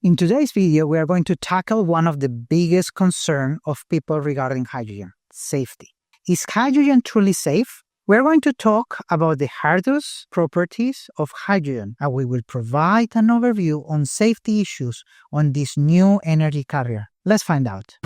In today's video, we are going to tackle one of the biggest concerns of people regarding hydrogen: safety. Is hydrogen truly safe? We're going to talk about the hazardous properties of hydrogen, and we will provide an overview on safety issues on this new energy carrier. Let's find out.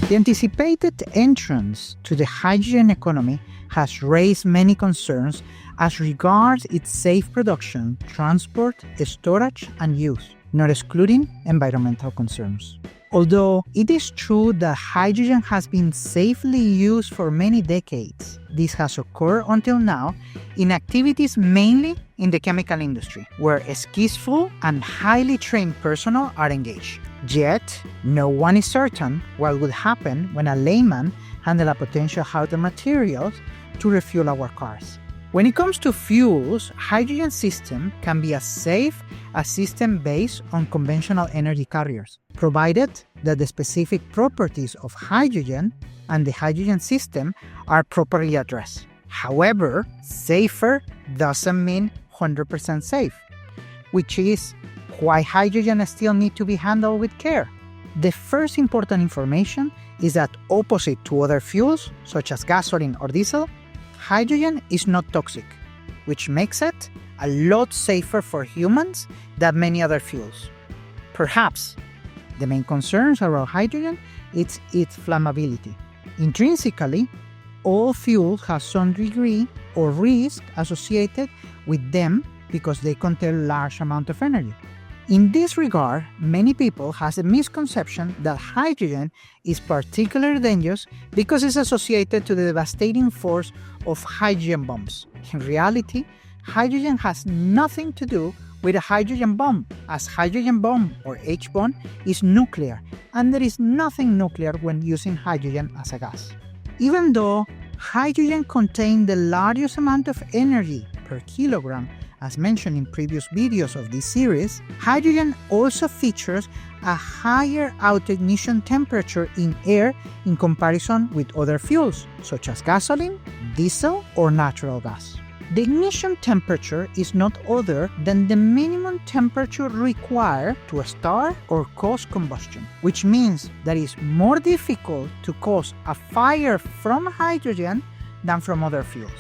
The anticipated entrance to the hydrogen economy has raised many concerns as regards its safe production, transport, storage, and use, not excluding environmental concerns. Although it is true that hydrogen has been safely used for many decades, this has occurred until now in activities mainly in the chemical industry, where skillful and highly trained personnel are engaged. Yet, no one is certain what would happen when a layman handles a potential hazardous materials to refuel our cars. When it comes to fuels, hydrogen system can be as safe as system based on conventional energy carriers, provided that the specific properties of hydrogen and the hydrogen system are properly addressed. However, safer doesn't mean 100% safe, which is why hydrogen still needs to be handled with care. The first important information is that opposite to other fuels, such as gasoline or diesel, hydrogen is not toxic, which makes it a lot safer for humans than many other fuels. Perhaps the main concerns around hydrogen is its flammability. Intrinsically, all fuels have some degree or risk associated with them because they contain large amount of energy. In this regard, many people have a misconception that hydrogen is particularly dangerous because it's associated to the devastating force of hydrogen bombs. In reality, hydrogen has nothing to do with a hydrogen bomb, as hydrogen bomb or H-bomb is nuclear, and there is nothing nuclear when using hydrogen as a gas. Even though hydrogen contains the largest amount of energy per kilogram, as mentioned in previous videos of this series, hydrogen also features a higher out-ignition temperature in air in comparison with other fuels, such as gasoline, diesel, or natural gas. The ignition temperature is not other than the minimum temperature required to start or cause combustion, which means that it's more difficult to cause a fire from hydrogen than from other fuels.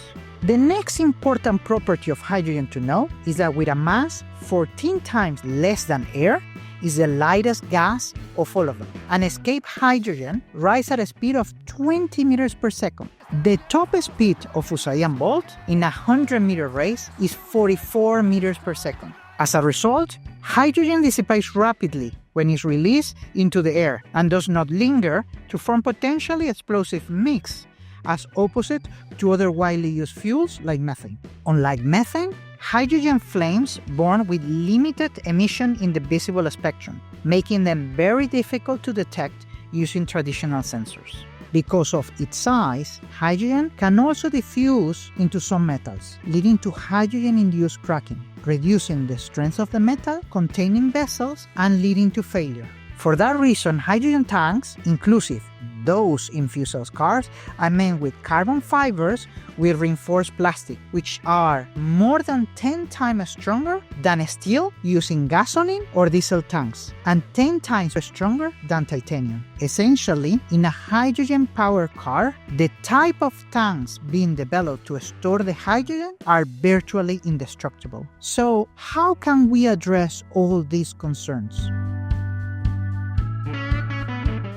The next important property of hydrogen to know is that with a mass 14 times less than air, is the lightest gas of all of them. And escape hydrogen rises at a speed of 20 meters per second. The top speed of Usain Bolt in a 100-meter race is 44 meters per second. As a result, hydrogen dissipates rapidly when it's released into the air and does not linger to form potentially explosive mix, as opposite to other widely used fuels like methane. Unlike methane, hydrogen flames burn with limited emission in the visible spectrum, making them very difficult to detect using traditional sensors. Because of its size, hydrogen can also diffuse into some metals, leading to hydrogen-induced cracking, reducing the strength of the metal containing vessels and leading to failure. For that reason, hydrogen tanks, inclusive those in fuel cell cars, are made with carbon fibers with reinforced plastic, which are more than 10 times stronger than steel using gasoline or diesel tanks, and 10 times stronger than titanium. Essentially, in a hydrogen-powered car, the type of tanks being developed to store the hydrogen are virtually indestructible. So, how can we address all these concerns?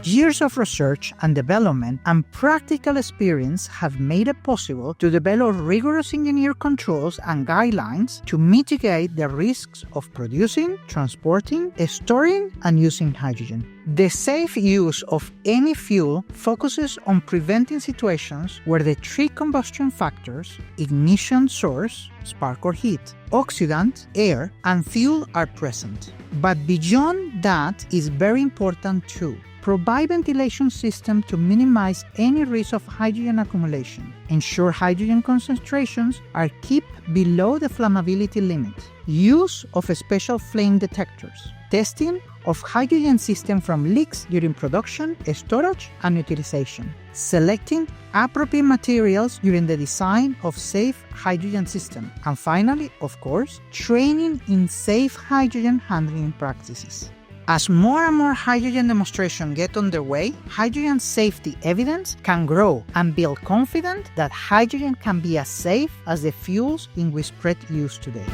Years of research and development and practical experience have made it possible to develop rigorous engineering controls and guidelines to mitigate the risks of producing, transporting, storing, and using hydrogen. The safe use of any fuel focuses on preventing situations where the three combustion factors, ignition source, spark or heat, oxidant, air, and fuel are present. But beyond that is very important too. Provide ventilation system to minimize any risk of hydrogen accumulation. Ensure hydrogen concentrations are kept below the flammability limit. Use of special flame detectors. Testing of hydrogen system from leaks during production, storage, and utilization. Selecting appropriate materials during the design of safe hydrogen system. And finally, of course, training in safe hydrogen handling practices. As more and more hydrogen demonstrations get underway, hydrogen safety evidence can grow and build confidence that hydrogen can be as safe as the fuels in which spread use today.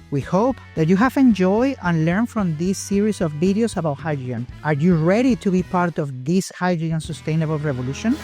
We hope that you have enjoyed and learned from this series of videos about hydrogen. Are you ready to be part of this hydrogen sustainable revolution?